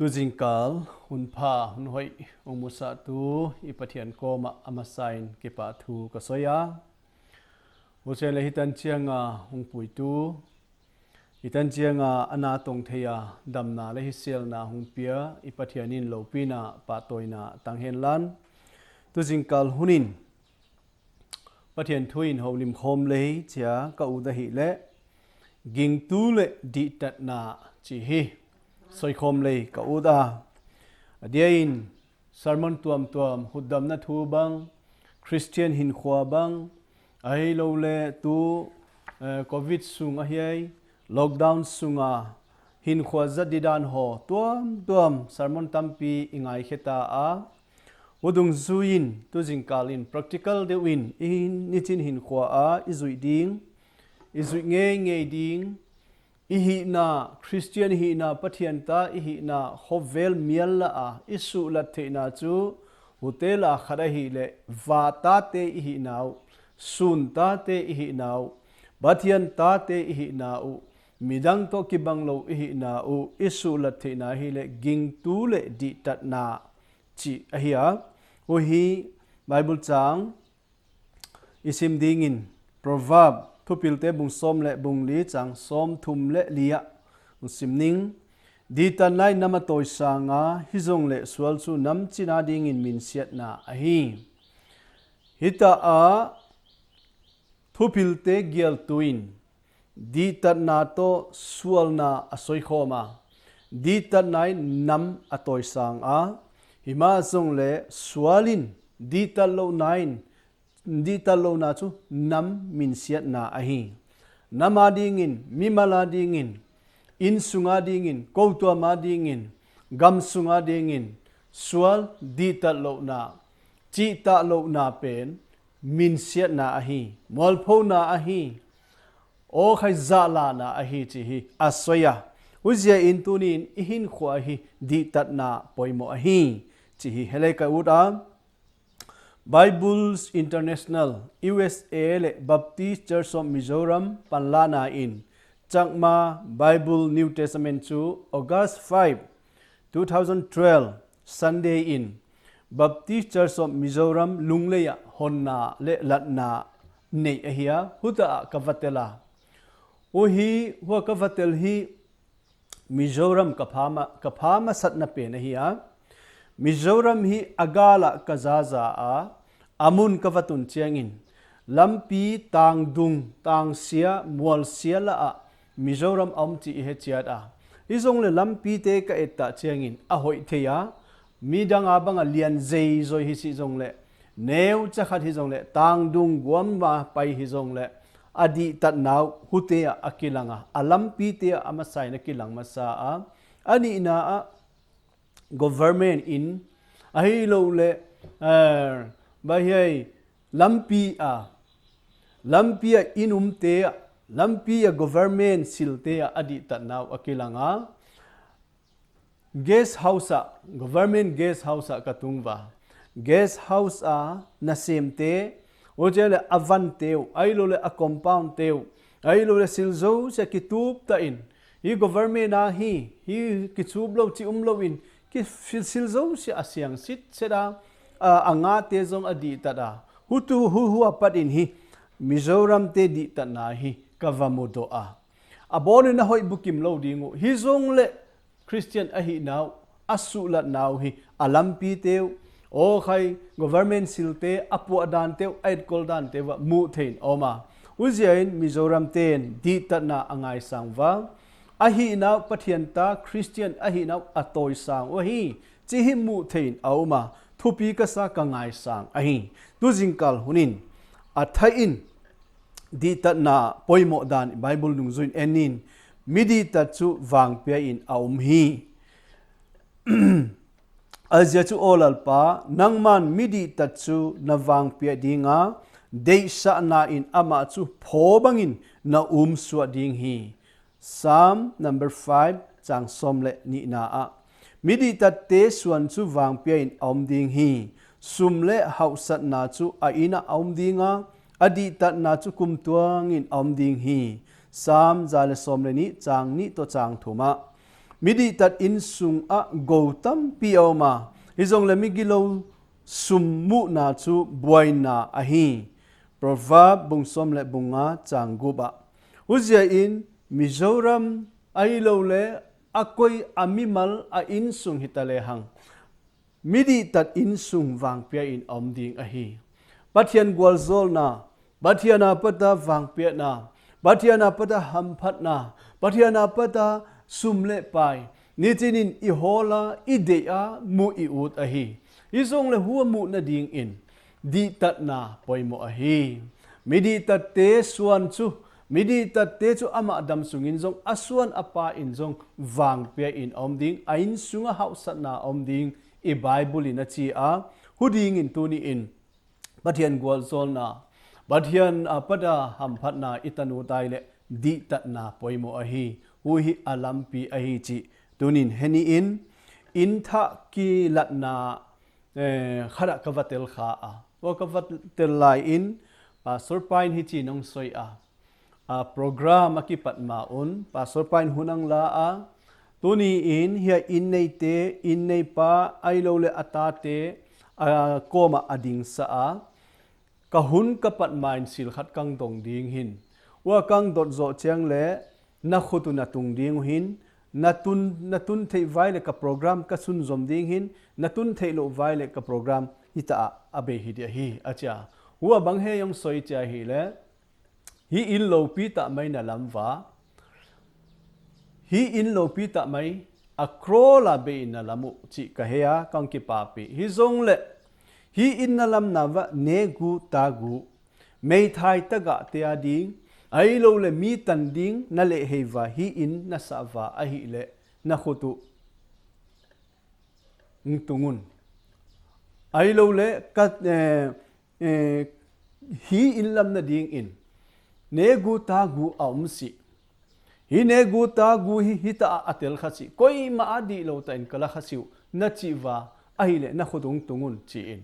tu jingkal hun pha hun hoi umusa tu ipathian koma amasain ke pa thu ka soya hochen le hitan chianga hung pui tu hitan chianga ana tong theya damna le hisel na hung pia ipathianin lopina pa toina tanghen lan tu jingkal hunin pathian thuin holim khom le chia ka u da hi le ging tu le di tat na chi hi soi khom le ka u da adiain sermon tuam hudam na thu bang Christian hin khwa bang ai lo le tu covid sung a hiai lockdown sunga hin khwa zadidan ho tuam sermon tampi ingai kheta a udung zuin tu jingkalin practical de win in nitin hin khwa a izui ding izui nge ding ihi na Christian hi na pathian ta ihi na hovel mial la a isu la the na chu hotela khara hi le va ta te ihi nau sun ta te ihi nau bathian ta te ihi nau midang to ki banglo ihi nau isu la the na hi le ging tu le di tat na chi ahia o hi Bible chang isim dingin proverb thupil te bung som le bung li chang som thum le lia simning di tan nai nama toy sanga hizong le swal chu nam china ding in min siat na ahi hita a thupil te gial tuin di tan na to swal na asoi khoma di tan nai nam atoy sang a hima zong le swalin di tan lo nine di talo na chu nam min siat na ahi nama dingin mimala dingin in sunga dingin koutua ma dingin gam sunga dingin swal di talo na chi ta lo na pen min siat na ahi molpho na ahi o khai za la na ahi chi hi asoya uzia in tunin ihin khwa hi di tat na poimo ahi chi hi hele ka uda Bibles International USA le Baptist Church of Mizoram Panlana in Changma Bible New Testament chu August 5 2012 Sunday in Baptist Church of Mizoram lungleya honna le latna nei ahia huta kavatela o hi huwa kavatel hi Mizoram kaphama satna pe nahia Mizoram hi agala kazaza a amun kavatun chiangin lampi tangdung tangsia mualsia la a Mizoram amchi he chiat a izong le lampi te ka etta chiangin a hoi theya midang abanga lian zei zoi hi si jong le neu chakhat hi jong le tangdung guam ma pai hi jong le adi tat naw hutea akilanga alampi te amasai na kilang masa a ani na a government in ahi lo le bahai lampi inum te lampi government silte adi tanaw akilanga guest house government guest house katungwa guest house a nasemte ojele avante ai lo le a compound te ai lo le silzo se kitup ta in hi government na hi kichub lo chi lo in ki silzo si asyang sit seda anga te zong adi tada hutu hu apat in hi Mizoram te di tana hi kavamodo a abon na hoi bukim lo dingu hi zong le Christian ahi naw asula naw hi alampi te o khai government silte apu adan te aid kol dan te wa mu thein oma uziain Mizoram ten di tana angai sangwa ahi naw pathianta Christian ahi naw atoi sang o hi chi hi mu thein auma thupi ka sa ka ngai sang ahi tu jingkal hunin athai in di tat na poimo dan Bible dung zuin enin midi tat chu wang pia in aum hi azia chu olal pa nangman midi tat chu na wang pia dinga dei sa na in ama chu phobangin na suwa ding hi Psalm number 5 chang somle ni na a midi tat te suan chu wang pia in aum ding hi sumle hausat na chu a ina aum dinga adi tat na chu kum tuang in aum ding hi Psalm zale somle ni chang ni to chang thuma มิดิตัดอินสุงอะโกตัมปีเอามาฮิจงเลมิกิโลสุมมุนาจูบวยนาอะฮีโปรวาบุงสมเลบุงาจังกุบะอุจยอินมิโซรัมไอโลเลอะกอยอามิมัลอะอินสุงฮิตาเลหังมิดิตัดอินสุงวางเปียอินอมดิงอะฮีบัตยันกวลโซลนาบัตยานาปตาวางเปียนาบัตยานาปตาหัมพัดนาบัตยานาปตาสุมเลไปนิจินินอิโฮลาอิเดียมูอิอุดอะฮีอิซงเลหัวมูนาดิงอินดีตัดนาปอยโมอะฮีมิดีตัดเตสวนจูมิดีตัดเตจูอามาดัมสุงินจงอสวนอปาอินจงวางเปียอินอมดิงไอินสุงะฮาวสัตนาอมดิงอีไบเบิลอินจีอาฮูดิงอินตูนีอินบัตยันกวลโซลนาบัตยันอาปดาหัมพัดนาอิตันูไตเลดีตัดนาปอยโมอะฮีหูฮิอาลัมปีอะฮีจิตูนินเฮนีอินทะกีลัดนาขณะกวัตเตลขาว่ากวัตเตลไลอินสุรปายฮิจินงสอยโปรแกรมอากิปัตมาอุนสุรปายหุนังลาตัวนี้อินเฮียอินในเตอินในป้าไอโลเลอตาเตโกมาอดิงสากะหุนกปัตมาอินสิลขัดกังตงดิงหินว่ากังดดโจเจียงเลนักขุตุนัตุงดิงหินนัตุนเทไวเลกับโปรแกรมกสุนจมดิงหินนัตุนเทโลไวเลกับโปรแกรมฮิตาอเบฮิเดียฮีอาจารย์หัวบังเฮยองสอยใจฮีเลฮีอินโลปีตาไม่นาลัมวาฮีอินโลปีตาไม่อโครลาเบอินาลัมุจิกะเฮียกังกิปาปีฮิซงเลฮีอินนาลัมนาวะเนกูตากูไม่ไทยตะกะเตียดิงไอโลเลมีตันดิงนั่นเลเฮวาฮีอินนัสาวาอหิเลนักตุงตุงุนไอโลเลกัดฮีอินลัมนาดิงอินเนกูตากูอาอุมสิฮีเนกูตากูฮิตาอัตเตลขัสิคอยมาอดีโลตันกลาขัสิวนัดจิวาอหิเลนักตุงตุงุนจีอิน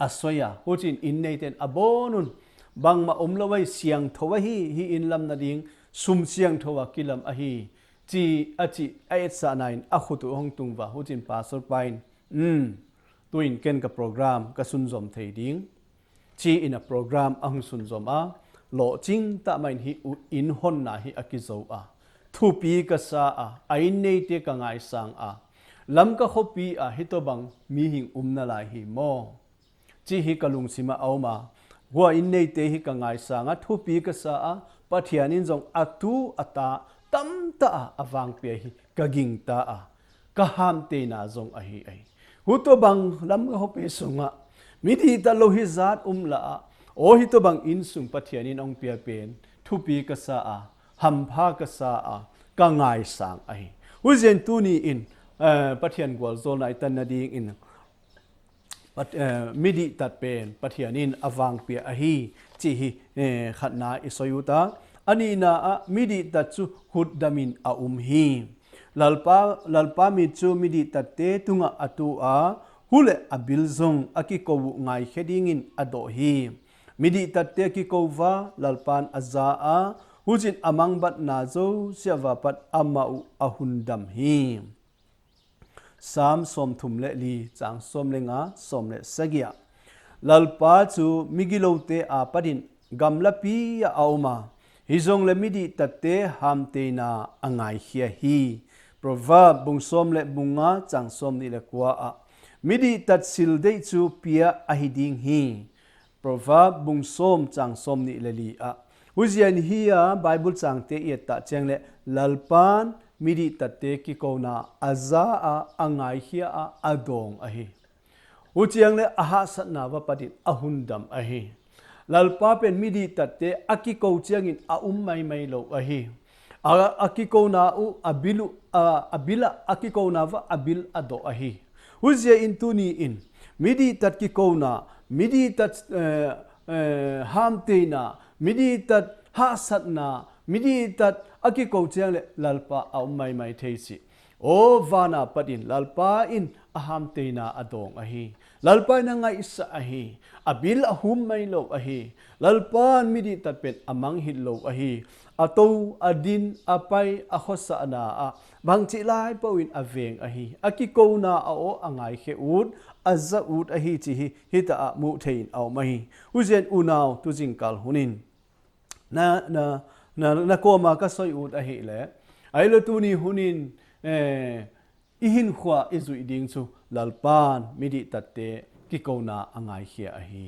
อาสวยาหูจินอินเนเตนอโบนุนบางมาละไว้เสียงทว่าฮีอินลำนาดิงซุมเสียงทว่ากิลำฮีจีอจิไอเอสานายนขุตุห้องตุงว่าหูจินปาสร์ไปตัวอินเกนกับโปรแกรมกับสุนจอมเทดิงจีอินโปรแกรมอังสุนจอมโลจิงตะไม่ฮีอินฮอนนาฮีอากิโซทุปีกษาไอเนเตกังไอสังลำก็ขบีฮิตบังมีหิงนาลายฮีโมจีฮิกลุงสิมาเอามาว่าอินเนเตฮิกังไงสังทุปีกษาปัทยานินจงอัตุอัตาตัมตาอวังเปียฮิกกิงตากะหามเตนาจงอหิไอหุตบังลำก็ขบีสุงมิดีตาโลหิจัดละโอฮิตบังอินสุงปัทยานินองเปียเป็นทุปีกษาหัมภากษากังไงสังไอหุเจนตูนีอินปัทยันกวลโซนไอตันนาดีอินมิดิตัดเป็นปัทยานินอวังเปียอหีจีฮีขัดนาอิสยุตาอันนี้นามิดิตัดจูหุดดามินอาฮีลัลปามิจูมิดิตัดเตตุงอตูฮุเลอบิลซงอากิโกวุไงเขดิงินอโดฮีมิดิตัดเตกิโกวาลัลปานอาซาฮุจินอมังบัดนาโซเสียวาปัดอามาอุอาหุนดัมฮีสามสมทุมเลลีจางสมเลงาสมเลสกียลัลปาจูมิกิโลเตอาปดินกัมลาปียาเอามาฮิจงเลมิดิตัดเตฮัมเตนาอังไงเฮียฮีเพราะว่าบุงสมเลบุงาจางสมนี่เลกัวมิดิตัดสิลเดจูเปียอหิดิงฮีเพราะว่าบุงสมจางสมนี่เลลีหุเจียนฮียไบเบิลจางเตเอตะเจงเลลัลปานมิดิตัดเตกิโกนาอาซาอังไงเฮียอาดงอหิหุเจียงเลอาหาสนาวปดินอาหุนดัมอหิลัลปาเป็นมิดิตัดเตอากิโกเจียงอินอาไม่โลอหิอากิโกนาอาบิลอากิโกนาวอาบิลอโดอหิหุเจียอินตูนีอินมิดิตัดกิโกนามิดิตัดฮามเตนามิดิตัดฮาสัตนามิดีตัดอากิโกเจียงเลลัลปาเอาไม่เทสิโอวานาปดินลัลปาอินอาหามเตนาอดงอหิลัลปานังไงอิสอหิอบิลอาหุมไม่โลอหิลัลปานมิดีตัดเป็นอมังหิโลอหิ ato adin apai akhosa na a bang chi lai pawin aveng a hi akiko na a o angai khe ut azza ut a hi chi hi hita a mu thein aw mai uzen unaw tu jingkal hunin na ko ma ka soi ut a hi le ai lo tu ni hunin ihin khwa izui ding chu lalpan midi tatte ki ko na angai khia a hi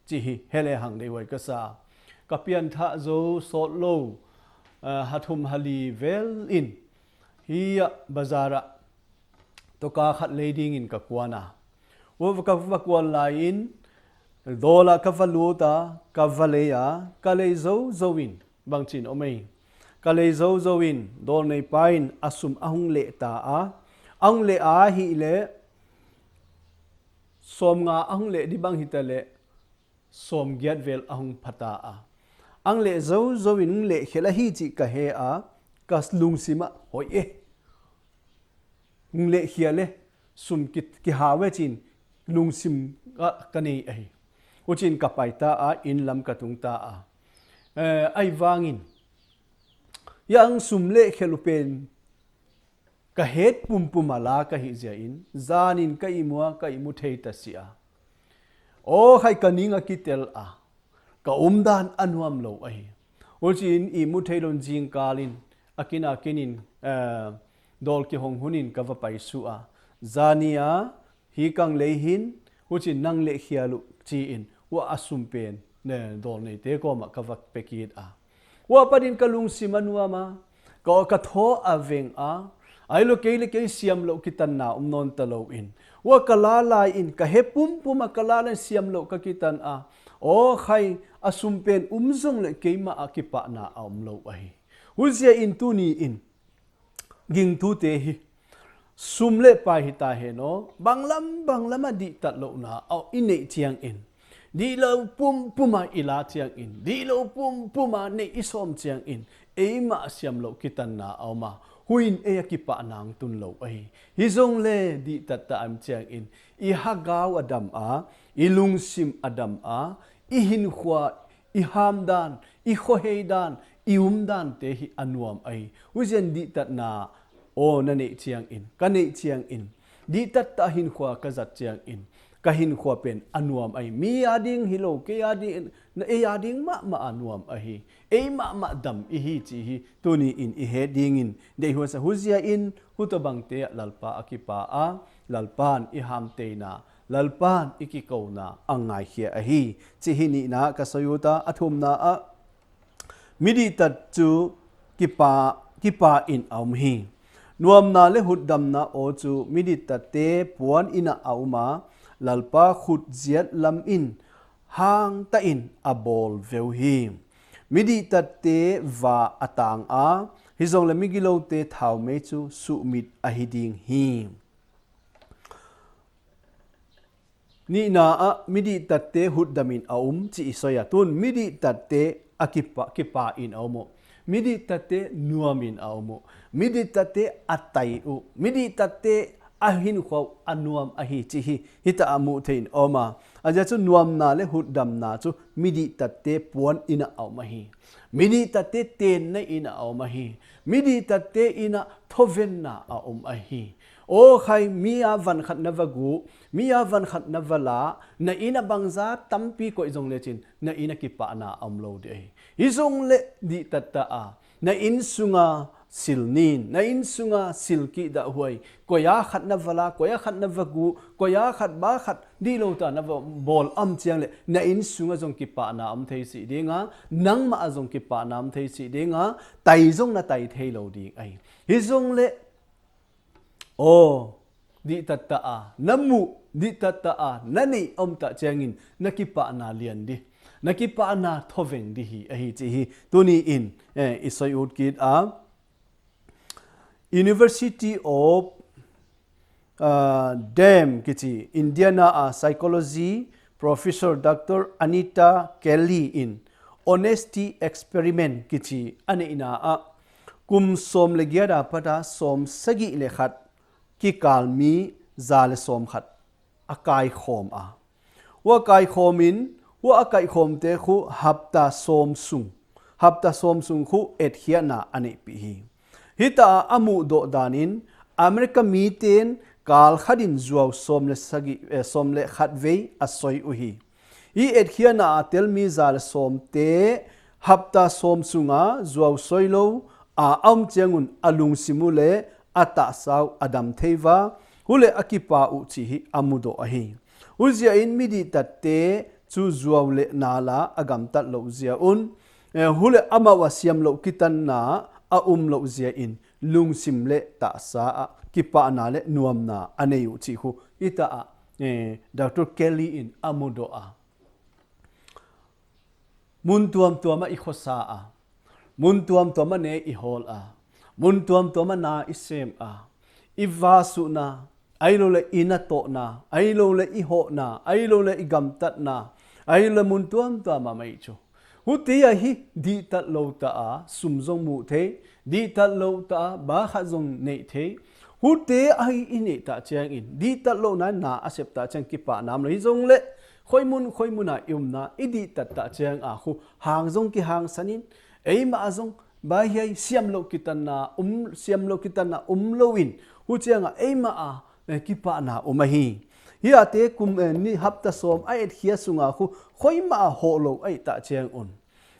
chi hi hele hang dei wai ka sa kapian tha zo sot lo hathum hali vel in hi bazara to ka khat leading in ka kwana wo ka kwan lain dola ka valuta ka valeya ka le zo zoin bangchin omei ka le zo zoin dol nei pain asum ahung le ta a ang le a hi le som nga ahung le di bang hitale som gyat vel ahung phata a ang le zo zoin le khela hi chi ka he a kas lung sima hoi e le khiale sum ki hawe chin lung sim ka nei ai uchin ka paita a in lam ka tung ta a ai wangin yang sum le khelupen ka het pum pumala ka hi zia in zanin ka imua ka imu thei ta sia o khai kaninga kitel a ka umdan anuam lo ai uchin imu thei lon jing kalin akina kinin dol ki hong hunin ka va pai su a zania hi kang leihin uchin nang le khialu chi in wa asum pen ne dol nei te ko ma ka va pekit a wa padin kalung simanua ma ko ka tho aveng a ai lo ke siam lo kitan na non talo in wa kala lai in ka he pum puma kala la siam lo ka kitan a o khai asum pen umzong le keima akipa na om lo ai huzia in tu ni in ging tu te hi sumle pa hi ta he no banglam di tat lo na au inei chiang in di lo pum puma ila chiang in di lo pum puma nei isom chiang in eima siam lo kitan na au ma huin e ki pa nang tun lo ai hi zong le di tat ta am chiang in i hagaw adam a i lung sim adam a i hin khwa i hamdan i khoheidan i umdan te hi anuam ai uzen di tat na o na nei chiang in ka nei chiang in di tat ta hin khwa ka zat chiang in ka hin khwa pen anuam ai mi ading hilo ke ading na e ading ma anuam ai e ma dam i hi chi hi tuni in i he ding in de hu sa huzia in hu to bang te lalpa akipa a lalpan i ham te na lalpan iki ko na angai khia a hi chi hi ni na ka sayuta athum na a midi tat chu kipa in aum hi nuam na le hut dam na o chu midi tat te puan ina auma lalpa khut ziat lam in hang ta in abol veu hi midi tat te va atang a hizong le migilo te thau me chu su mit a hiding hi ni na a midi tat te hut damin aum chi soya tun midi tat te akipa in aumo midi tate nuamin aumo midi tate atai u midi tate ahin kho anuam ahi chi hi hita amu thein oma aja chu nuam na le hut dam na chu midi tate puan ina auma hi midi tate ten na ina auma hi midi tate ina thoven na aum ahi o khai mia van khat na vagu mia van khat na vala na ina bangza tampi ko izong le chin na ina ki pa na amlo de izong le di tatta a na in sunga silnin na in sunga silki da huai koya khat na vala koya khat na vagu koya khat ba khat di lo ta na bol am chiang le na in sunga jong ki pa na am thei si dinga nang ma jong ki pa na am thei si dinga tai jong na tai thei lo ding ai izong le o di tatta a namu di tatta a nani om ta changin nakipa na lian di nakipa na thoveng di hi a hi chi hi tuni in isoi ut kit a University of Dam kichi Indiana a psychology professor Dr. Anita Kelly in honesty experiment kichi ani ina a kum som legiada pada som sagi le khat ki kalmi zal som khat akai khom a wa kai khomin wa akai khom te khu hapta som sung ฮับตาสมสุงคูเอ็ดเฮียนาอันนี้ปีฮิตาอามูโดดานินอเมริกามีเตนกาลขัดินจวาวสมเลสกิสมเลขัดเวอสอยอุฮีอีเอ็ดเฮียนาเตลมีซาลสมเตฮับตาสมสุงาจวาวสอยโลอัมเจียงุนอลุงซิมูเลอัตตาสาวอดัมเทวาฮุเลอกิปาอุชิฮิอามูโดอฮีอุเซียอินมิดิตัดเตจูจวาวเลนาลาอากำตัดโลเซียอุนฮุเลอามาวาเซียมโลกิตันนาอาโลเซียอินลุงซิมเลตาสากิปานาเลนวมนาอันเนยุชิฮูอิตาดรเคลลี่อินอามูโดอามุนตัวมาอิโคซามุนตัวมาเนอิฮอลมุนตัวมานาอิเซมอิวาสุนาไอโลเลอินาโตนาไอโลเลอิโฮนาไอโลเลอิกัมตัดนาไอโลมุนตัวมาไม่จูฮุติยาฮิดีตัดโลตาสุมจงมูเทดีตัดโลตาบาขจงเนเทฮุเตไออินเนตาเจียงอินดีตัดโลนั้นนาอาเซปตาเจียงกิปานามเลยจงเลคอยมุนนาอิมนาอิดีตัดตาเจียงฮูหางจงกิหางสันินเอมาจงบาเฮียเสียมโลกิตันนาเสียมโลกิตันนาโลวินฮุเจียงเอมากิปานามาฮีฮิอาเตคุมนี่ฮับตาสมไอเอ็ดเฮียสุงาคูคอยมาโฮโลไอตาเจียงอุน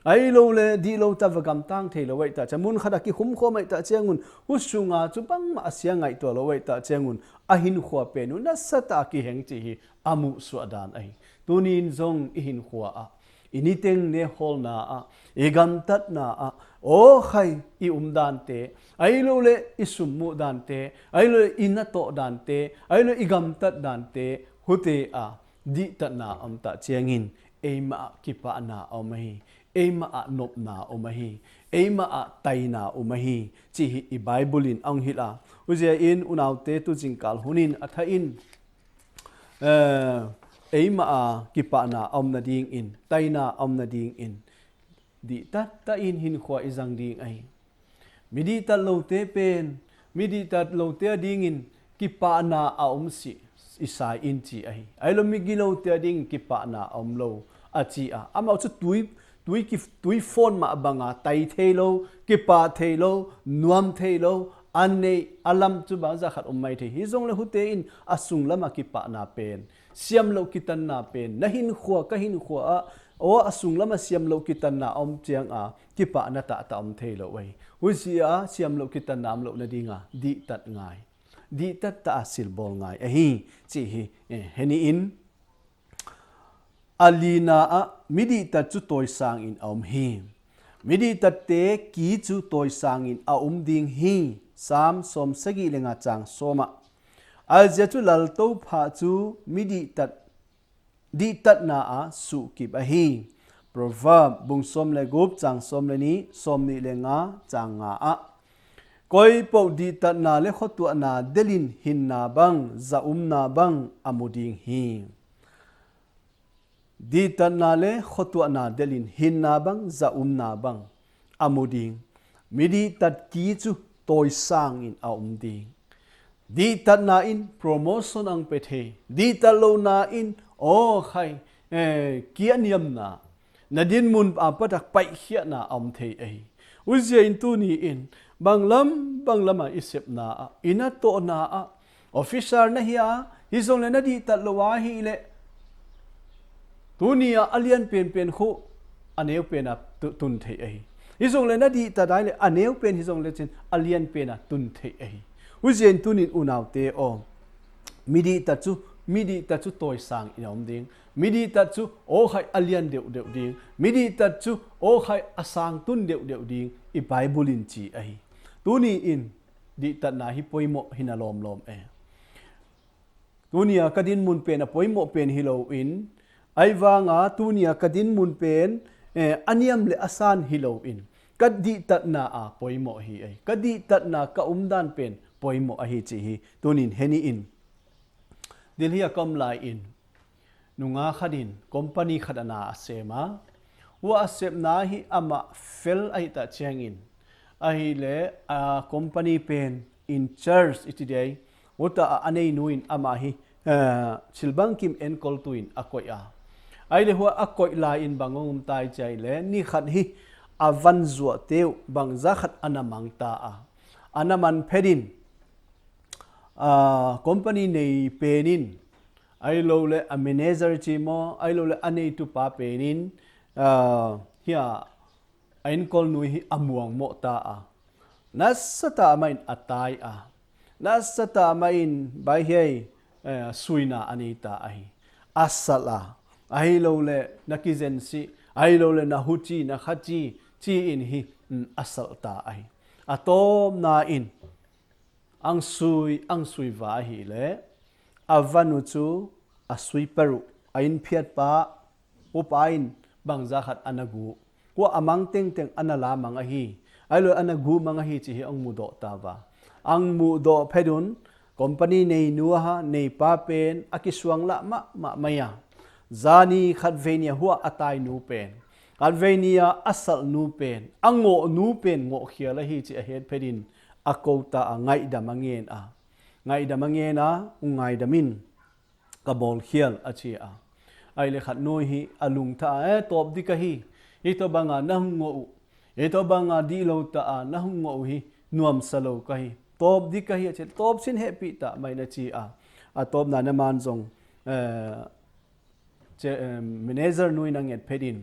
ไอโลเลดีโลตาวกำตังเทโลไอตาจะมุนขดากิคุ้มโคมไอตาเจียงอุนฮุสุงาจุบังมาเสียงไอตัวโลไอตาเจียงอุนอหินขัวเป็นอุนัสตากิเฮงจีฮีอามุสวดานไอตัวนี้จงอหินขัวอินิเตงเนฮอลนาเอกัมตัดนาโอ้ใครอิดานเตไอโลเลอิสุมมุดานเตไอโลอินาโตดานเตไอโลอิกัมตัดดานเตฮุเตดิตัดนาอัมตาเจียงินเอมากิปานาเอามาฮีเอมาอนบนาเอามาฮีเอมาไตนาเอามาฮีจีฮีอิไบเบิลินอังฮิลาอุเจอินอุนาวเตตุจิงกาลฮุนินอัทอินเอมากิปานาอมนาดิงอินไตนาอมนาดิงอินดิตัดตาอินหินขวาอิจังดิงไอมิดิตัดโลเตเป็นมิดิตัดโลเตดิงอินกิปานาอมสิอิสายอินจีไอโลมิกิโลเตดิงกิปานาอมโลอาจีอามาจุดตุยฟอนมาบังไตเทโลกิปาเทโลนวมเทโลอันนี้อัลลัมจุบาจะขัดไม่เทฮิจงเลหุเตอินอสุงละมากิปานาเป็นเสียมโลกิตันนาเป็นนหินขวาก็หินขวาโอ้อสุงละมาเสียมโลกิตันนาอมเจียงกิปานาตาอมเทโลไว้วิเสียเสียมโลกิตันนามโลละดีงาดีตัดง่ายดีตัดตาสิลบอลง่ายฮีจีฮีเฮนีอินอาลีนามิดิตัดจุตัวสังอินอมฮีมิดิตัดเตกีจุตัวสังอินอมดิงฮีสามสมสกิเลงาจังสมอาเจตุลัลโตพาจูมิดิตัดนาสุกิบะฮีproverb บุงสมเลกุบจังสมเลนี้สมนิเลงาจังคอยปกดีตัดนาเลขตัวนาเดลินหินนาบังจะนาบังอมุดิงฮีดีตัดนาเลขตัวนาเดลินหินนาบังจะนาบังอมุดิงมิดิตัดกีจูตัวสังอินอมดิงดีตัดนาอินโปรโมชั่นอังเปเทดีตัดโลนาอินโอ้ใครเกียนิยมนาดินมุนปัดักไปเขียนาอมเทอุเจียอินตูนีอินบางลำอิเสบนาอินาโตนาออฟฟิศาร์นะฮีฮิซงเลนดีตัดโลวาฮีเลตูนีอเลียนเป็นคู่อันเอวเป็นตุนเทฮิซงเลนดีตัดได้เลยอันเอวเป็นฮิซงเลนอเลียนเป็นตุนเทอุเจียนตูนีอุนาวเตอมิดิตัดจูตัวสังอินอมดิงมิดิตัดจูโอ้ใครอเลียนเดียวดิงมิดิตัดจูโอ้ใครอสังตุนเดียวดิงอีไบเบิลินจีตัวนี้อินดิตัดนาฮิปอยโมฮินาลอมตัวนี้กดินมุนเป็นปอยโมเป็นฮิโลอินไอวางตัวนี้กดินมุนเป็นอันยมเลอสานฮิโลอินกดิตัดนาปอยโมฮีกดิตัดนากะดานเป็นปอยโมฮีจีฮีตัวนี้เฮนีอินดิลฮีกำไลอินนุงาขดินคอมพานีขดนาเซมาว่าเซมนาฮีอามาเฟลไอตาเชียงอินไอเลคอมพานีเป็นอินชาร์จอิติเดย์ว่าตาอันนี้นูอินอามาฮีชิลบังคิมเอ็นคอลตุอินอากอยไอเลหัวอากอยลาอินบางงุมตายใจเลนี่ขัดฮี avan zua teu bang zakhat anamang ta anaman phedin company nei penin ai lo le a manager chi mo ai lo le anei tu pa penin hia ain kol nui hi amuang mo ta nasata main atai nasata main bai hei suina anita ai asala ai lo le nakizen si ai lo le na huchi na khachi chi in hi asal ta ai atom na in ang sui va hi le avanu chu asui peru ain phiat pa upain bangza khat anagu ko amang teng teng anala manga hi ai lo anagu manga hi chi hi ang mu do ta wa ang mu do phedun company nei nuwa ha nei pa pen akiswang la ma maya zani khatvenia huwa atai nu pen khatvenia asal nu pen ango nu pen ngo khia la hi chi a het phedin akota ngai damangen ngai damangen ngai damin kabol khial achi ai le khat noi hi alung tha top di ka hi ito banga nahungo ito banga di lo ta nahungo hi nuam salo ka hi top di ka hi che top sin happy ta mai na chi top na man jong manager nui na nget phedin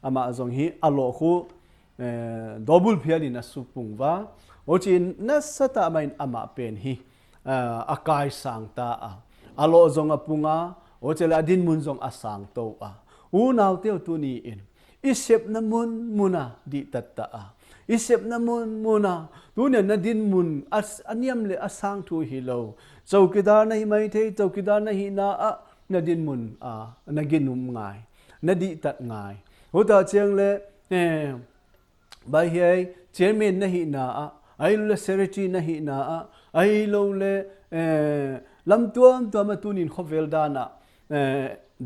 ama jong hi alo khu double phialin asupung wa ochin nasata main ama pen hi akai sang ta alo zong apunga ochela din mun zong asang to u naw teu tu ni in isep na mun muna di tatta isep na mun muna tu ne na din mun aniam le asang tu hi lo chowkidar na hi mai thei chowkidar na hi na na din mun na ginum ngai na di tat ngai huta cheng le bai hei chairman na hi na ai lo le secretary na hi na ai lo le lam tuam tuam tunin khovel dana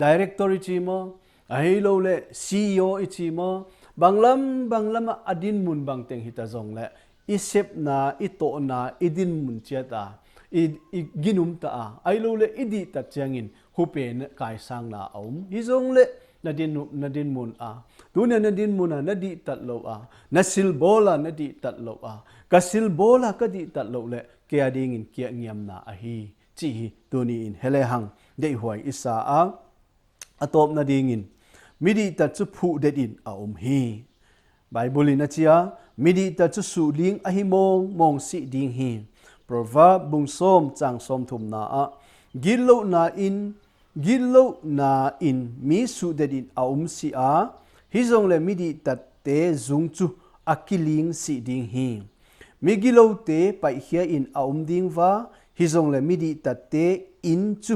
directory chi mo ai lo le CEO chi mo banglam adin mun bang teng hita zong le isep na ito na idin mun chata i ginum ta ai lo le idi ta changin hupen kai sang na hi zong le nadin mun tuna nadin mun na di tat lo na silbola na di tat lo ka silbola ka di tat lo le kya ding in kya ngiam na hi chi tuni in hele hang dei huai isa atop na ding in midi tat chu phu de din hi bible in achia midi tat chu su ling hi mong si ding hi proverb bung som chang som thum na gillo na in mi su de din si hi zong le midi tat te zung chu akiling si ding hi mi gilo te pai hia in ding wa hi zong le midi tat te in chu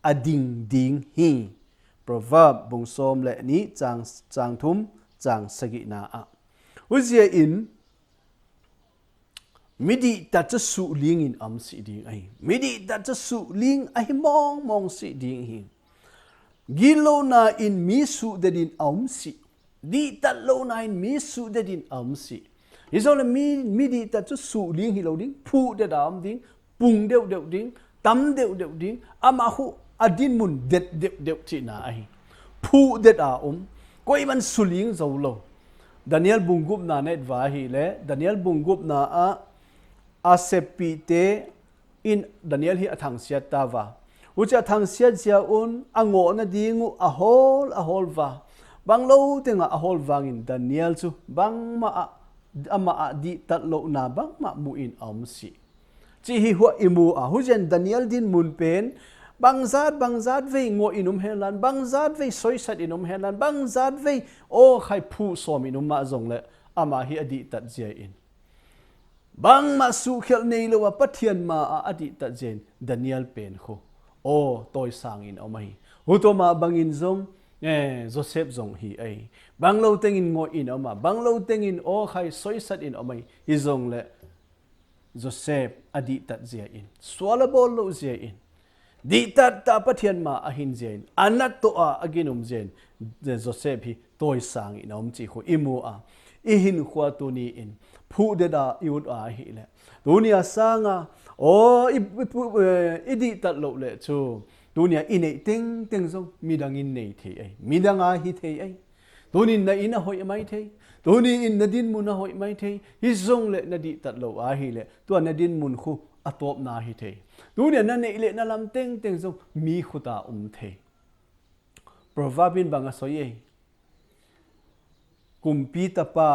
ading ding hi proverb bung som le ni chang thum chang sagi na uzia in midi tat chu su ling in si ding ai midi tat chu su ling mong si ding hi gilo na in mi su de din si di tat lo na in mi su de din si isole mi di tat chu su ling hi lo ding phu de dam ding pung deu ding tam deu ding ama hu adin mun det chi na ai phu det koi man suling zo lo Daniel bungup na net va hi le Daniel bungup na asepi te in Daniel hi athang sia ta va ucha thang sia sia ango na dingu ahol va banglo tenga ahol wangin Daniel chu bang ma ama di tat lo na bang ma mu in si chi hi huwa imu hujen Daniel din mun pen bangzat ve ngo inum helan bangzat ve soisat inum helan bangzat ve khai phu som inum ma zong le ama hi adi tat zia in bang ma su khel nei lo wa pathian ma adi tat zen Daniel pen kho toy sang in omai hutoma bangin zong Joseph zong hi ai banglo tengin ngo in oma banglo tengin khai soisat in omai hi zong le Joseph adi tat zia in swalabol lo zia in di tat ta pathian ma ahin zen anak to aginum zen Joseph hi toy sang in om chi kho imu ihin khwa tu ni in phu de da yut hi le dunia sanga idi tat lo le chu dunia inei teng zong midang in nei the ai midanga hi the ai tunin na ina hoi mai thei tuni in nadin mun hoi mai thei hi zong le nadi tat lo a hi le tu nadin mun khu atop na hi thei tunia na nei le na lam teng teng zong mi khuta thei proverbin banga soye kumpi tapa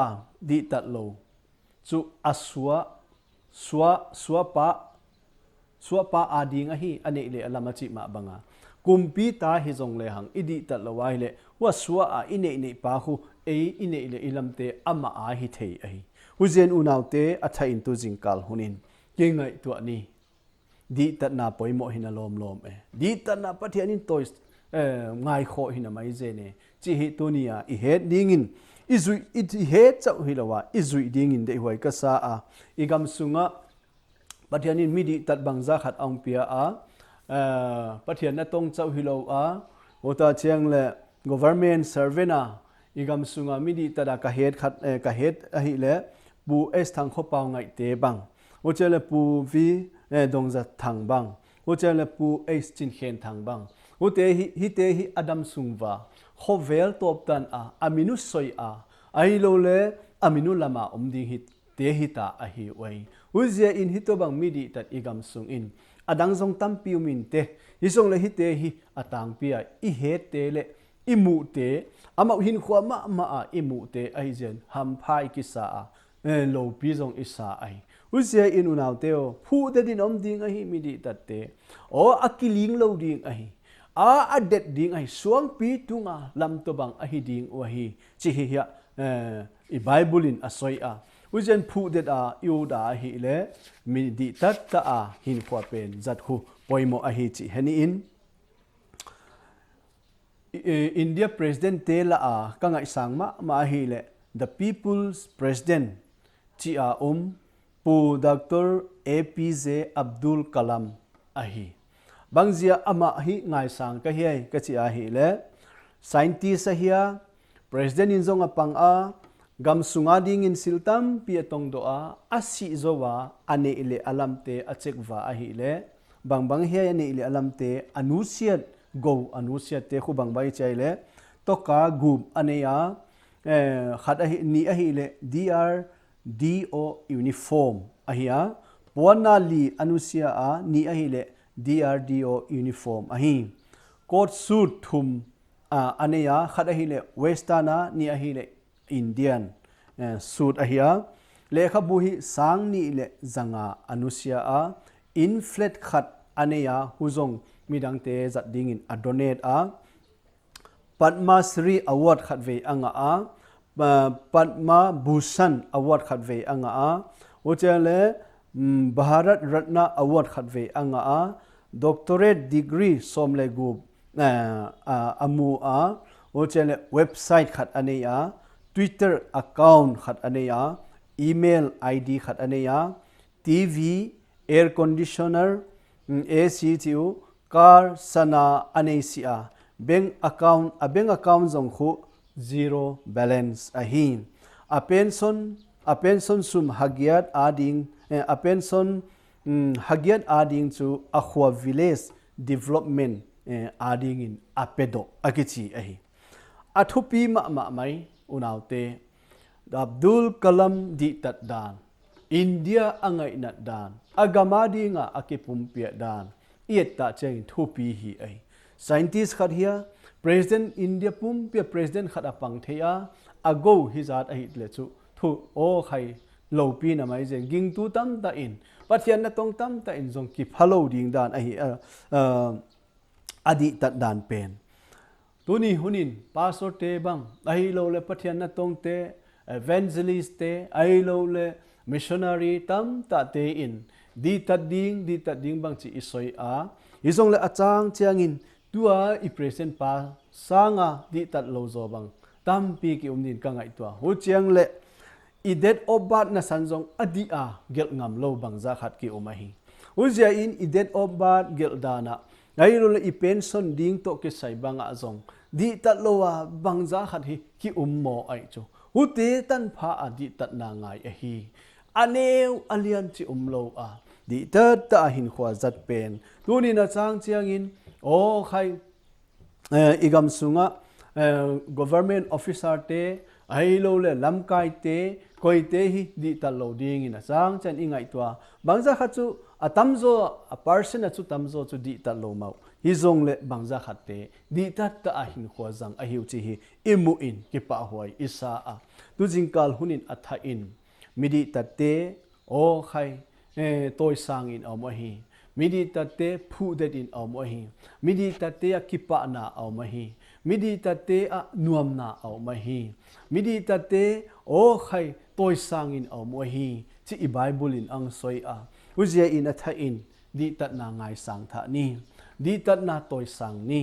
di tat lo chu aswa swa pa ading a hi ane le alamachi ma banga kumpi ta hi zong le hang idi tat lo wai le wa swa a ine ne pa khu ine le ilamte ama a hi thei a hi huzen unaute atha in tu jingkal hunin ke ngai tu ani di tat na poimo hina lom di tat na pathianin toys ngai kho hina mai je ne chi hi tunia I het dingin izui it het chau hilawa izui dingin de huai ka sa a igam sunga pathianin midi tat bangza khat ong pia a pathian na tong chau hilo a ota chiang le government servant a igam sunga midi tada ka het khat ka het a hi le bu es thang kho paw ngai te bang o chele pu vi dongza thang bang o chele pu es chin khen thang bang o te hi adam sungwa khovel top tan a aminu soi a ai lo le aminu lama ding hi te hi ta a hi wai uzia in hito bang midi tat igam sung in adang zong tam piu min te hisong le hi te hi atang pia I het te le imu te ama hin khwa ma a imu te ai jen ham phai ki sa a lo pi zong isa ai uzia in unaw te o phu de din ding a hi midi tat te o akiling lo ding a hi a adet ding ai suang pi tunga lam to bang a hi ding o hi chi hi ya I bible in asoi a ujen phu det a yu da hi le mi di tat ta a hin khwa pen zat khu poimo a hi chi hani in India president te la a ka ngai sang ma hi le the people's president chi a pu Dr. APJ Abdul Kalam a hi bangzia ama hi ngai sang ka hi ka chi a hi le scientist a hi president in zong apang a gam sunga ding in siltam pi atong do a asi zowa ane ile alamte achekwa a hi le bangbang he ane ile alamte anusiat go anusiat te khu bangbai chai le to ka gum ane ya khat a hi ni a hi le DRDO uniform a hi a pona li anusia a ni a hi le DRDO uniform a hi coat suit thum ane ya khat a hi le westerna ni a hi le Indian suit a hiya lekha buhi sang ni le zanga anusia a inflat khat aneya huzong midang te zat ding in adonate a Padma Shri award khat ve anga a Padma Bhushan award khat ve anga a ochele Bharat Ratna award khat ve anga a doctorate degree somle gub amu a ochele website khat aneya Twitter account khat aneya email ID khat aneya TV air conditioner ACTU car sana anesia bank account zong khu zero balance ahin a pension sum hagiat ading a pension hagiat ading chu akhwa village development ading in apedo akichi ahi athupi ma mai unaute Abdul Kalam di tat dan India angai nat dan agamadi nga akipumpia dan ieta cheng thupi hi ai scientist khat hia president India pumpia president khat apang theya ago hizat a hit le chu thu o khai lopi na mai jeng ging tu tam ta in pathian na tong tam ta in jong ki phalo ding dan a hi adi tat dan pen tuni hunin pastor te bang ai lo le pathian na tong te evangelist te ai lo le missionary tam ta te in di tat ding bang chi isoi a isong le achang chiangin tua I present pa sanga di tat lo zo bang tam pi ki umnin ka ngai tua hu chiang le I det obat na sanjong adi a gel ngam lo bang za khat ki umahi hu zia in I det obat gel dana ngai lo le I pension ding to ke sai banga zong di tat lo wa bang za khat hi ki ummo ai chu hu te tan pha a di tat na ngai a hi aneu alian chi umlo a di tat ta hin khwa zat pen tuni na chang chiang in o khai igam sunga government officer te ai lo le lam kai te koi te hi di ta lo ding in sang chan ingai tua bangza kha chu atam zo a person chu tam zo chu di ta lo mau hi zong le bangza khat te di ta ta a hin khwa zang a hiu chi hi imu in ki pa huai isa a tu jingkal hunin atha in midi ta te o khai toy sang in au ma hi midi ta te phu det in au ma hi midi ta te a ki pa na au ma hi midi ta te a nuam na au ma hi midi ta te o khai toy sang in au ma hi chi i bible in ang soi a uzia in atha in di tat na ngai sang tha ni di tat na toy sang ni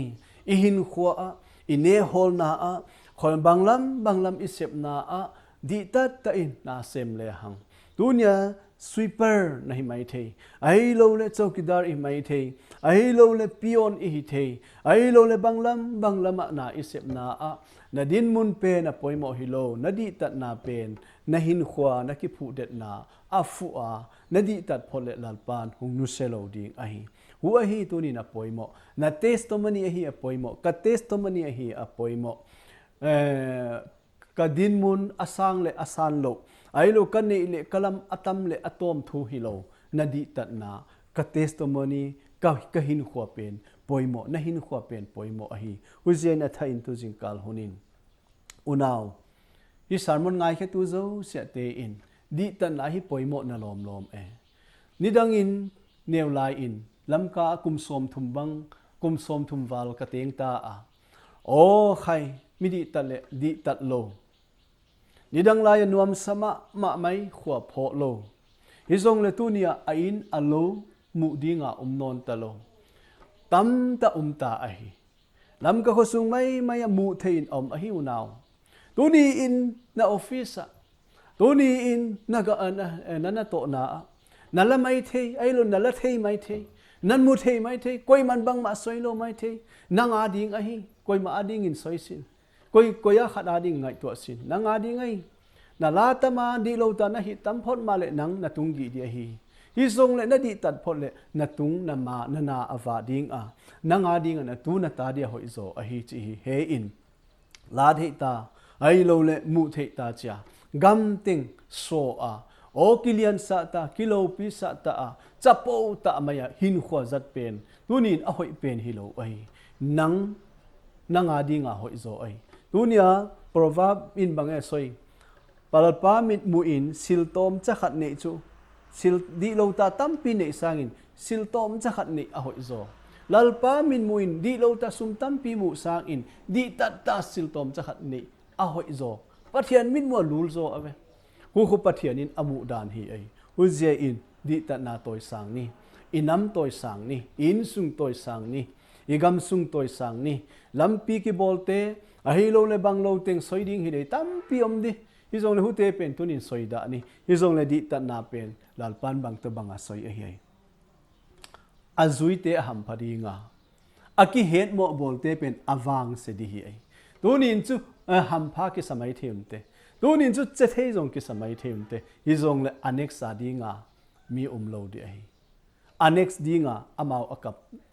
i hin khwa a ine hol na a khol banglam isep na a di tat ta in na sem le hang dunya sweeper na hi mai the ai lo le chokidar i mai the ai lo le pion i hi the ai lo le banglam na isep na a na din mun pe na poimo hi lo na di tat na pen na hin khwa na ki phu det na afu a na di tat phole lalpan hung nu selo ding a hi hu a hi tu ni na poimo na testimony a hi a poimo ka testimony a hi a poimo ka din mun asang le asan lo ai lo kan nei le kalam atam le atom thu hi lo na di tat na ka testimony ka hin khwa pen poimo na hin khwa pen poimo a hi uzien atha in tu jingkal hunin unaw hi sermon ngai khe tu zo se te in di tan la hi poimo na lom nidang in new lai in lamka kum som thum wal ka teng ta a o khai mi di tat le di tat lo nidang lai nuam sama ma mai khwa pho lo hi zong le tu nia a in alo mu dinga non ta lo tam ta ta a hi lam ka khosung mai mu thein a hi unaw tu ni in na office tu ni in na ga na to na na la mai the ai lo na la thei mai the nan mu thei mai the koi man bang ma soi lo mai the na nga ding a hi koi ma ading in soi sin koi ya khat ading ngai to sin na nga ding ai na la ta ma di lo ta na hi tam phot ma le nang na tung gi dia hi zong le na di tat phot le na tung na ma na awa ding a na nga ding na tu na ta dia hoi zo a hi chi hi he in la the ta ai lo le mu the ta cha gam ting so a o kilian sa ta kilo pi sa ta a chapo ta maya hin khwa zat pen tunin a hoi pen hi lo ai nang nga dinga hoi zo ai tunia proverb in bange soi palpa mit mu in siltom cha khat ne chu sil di lo ta tam pi ne sangin siltom cha khat ne a hoi zo lalpa min mu in di lo ta sum tam pi mu sang in di ta siltom cha khat ne a hoi zo pathian min mo lul zo ave khu pathian in amu dan hi ai hu je in di ta na toy sang ni inam toy sang ni in sung toy sang ni igam sung toy sang ni lampi ki bolte a hi lo le bang lo teng soi ding hi dei tam pi om di hi zong le hu te pen tunin soi da ni hi zong le di ta na pen lal pan bang to banga soi a hi azui te ham phadi nga aki het mo bolte pen awang se di hi ai tunin chu ham pha ki samai them te tunin chu che thei zong ki samai them te hi zong le anex sa di nga mi lo di ai anex di nga amau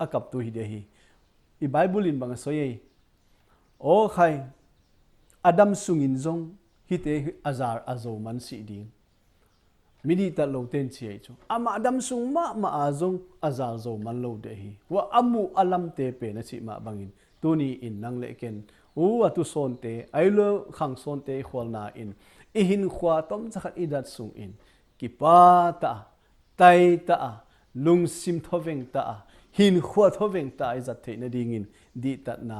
akap tu hi de hi i bible in bang soi o khai adam sungin zong hi te azar azo man si ding midi ta lo ten chi chu ama adam sung ma azong azar zo man lo de hi wa amu alam te pe na chi ma bangin tuni in nang le ken u atu son te ai lo khang son te khol na in i hin khwa tom chakhat idat sung in ki pa ta tai ta lung sim thoveng ta hin khwa thoveng ta ai zat the na ding in di ta na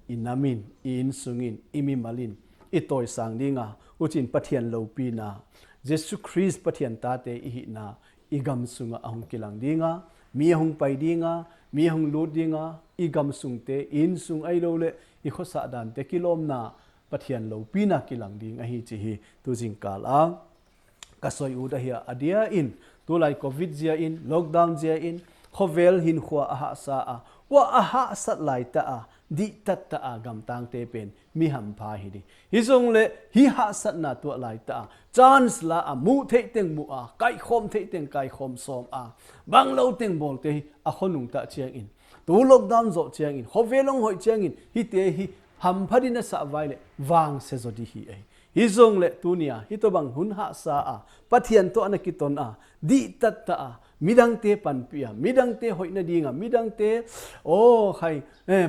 inamin in sungin imi malin itoi sang dinga uchin pathian lo pi na jesu christ pathian ta te hi na igam sunga ahung kilang dinga mi hung pai dinga mi hung lut dinga igam sung te in sung ai lo le i khosa dan te kilom na pathian lo pi na kilang ding a hi chi hi tu jing kala ka soi u da hi adia in tu lai covid zia in lockdown zia in khovel hin khwa aha sa a wa aha sat lai ta a di tat ta agam tang te pen mi ham pha hi di hi zong le hi ha sat na tu lai ta chance la a mu the teng mu a kai khom the teng kai khom som a bang lo teng bol te a khonung ta chiang in tu lockdown zo chiang in hovelong hoi chiang in hi te hi ham phadina sa vai le wang se zo di hi ai hi zong le tunia hi to bang hun ha sa a pathian to anakiton a di tat ta a midang te pan pi a midang te hoina dinga midang te o khai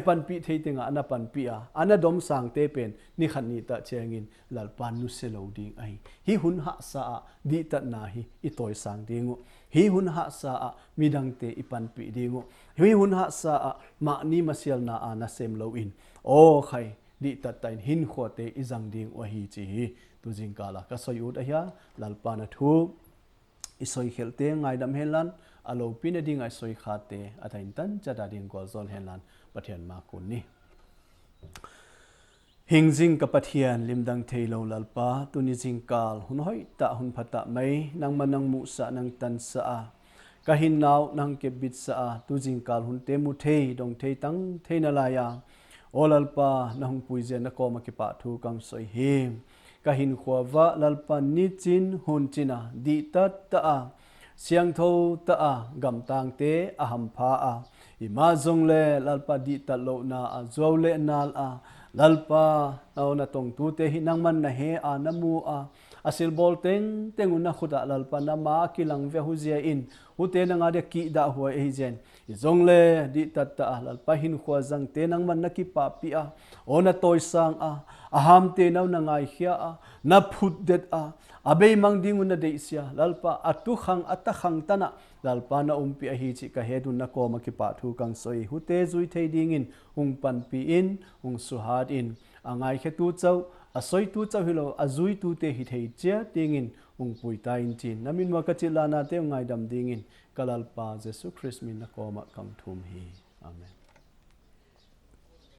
pan pi thei tenga ana pan pi a ana dom sang te pen ni khan ni ta chengin lal pan nu se lo ding ai hi hun ha sa a di tat na hi i toy sang dingu hi hun ha sa a midang te i pan pi dingu hi hun ha sa a ma ni masial na ana sem lo in o khai di tat tain hin khote i jang ding wa hi chi tu jing kala ka soi ut a ya lal pan a thu isoi khelte ngai dam helan alo pin ding ai soi khate athain tan chada ding gol zon helan pathian ma kun ni hingjing ka pathian limdang theilo lalpa tuni jingkal hun hoi ta hun phata mai nang manang mu sa nang tan sa a ka hin naw nang ke bit sa a tu jingkal hun te mu thei dong thei tang theina la ya olalpa na hung puizen na ko ma ki pa thu kam soi him kahin khwawa lalpa ni chin hun china di tat ta a siang tho ta a gam tang te aham pha a ima zong le lalpa di tat lo na a zo le nal a lalpa na tong tu te hinang man na he a namu a asil bol teng tenguna khuda lalpa na ma kilang ve huzia in ute na nga de ki da huwa e jen zong le di tat ta a lalpa hin khwa zang te nang man na ki pa pi a ona toy sang a aham te naw na ngai khia a na phut det a abe mang dingun na de sia lalpa atu khang ata khang tana lalpa na umpi a hi chi ka hedun na ko ma ki pa thu kang soi hute zui thei ding in ung pan pi in ung suhat in angai khe tu chau asoi tu chau hilo azui tu te hi thei chia ting in ung pui ta in chin namin wa ka chila na te ngai dam ding in kalalpa jesu christ min na ko ma kam thum hi amen.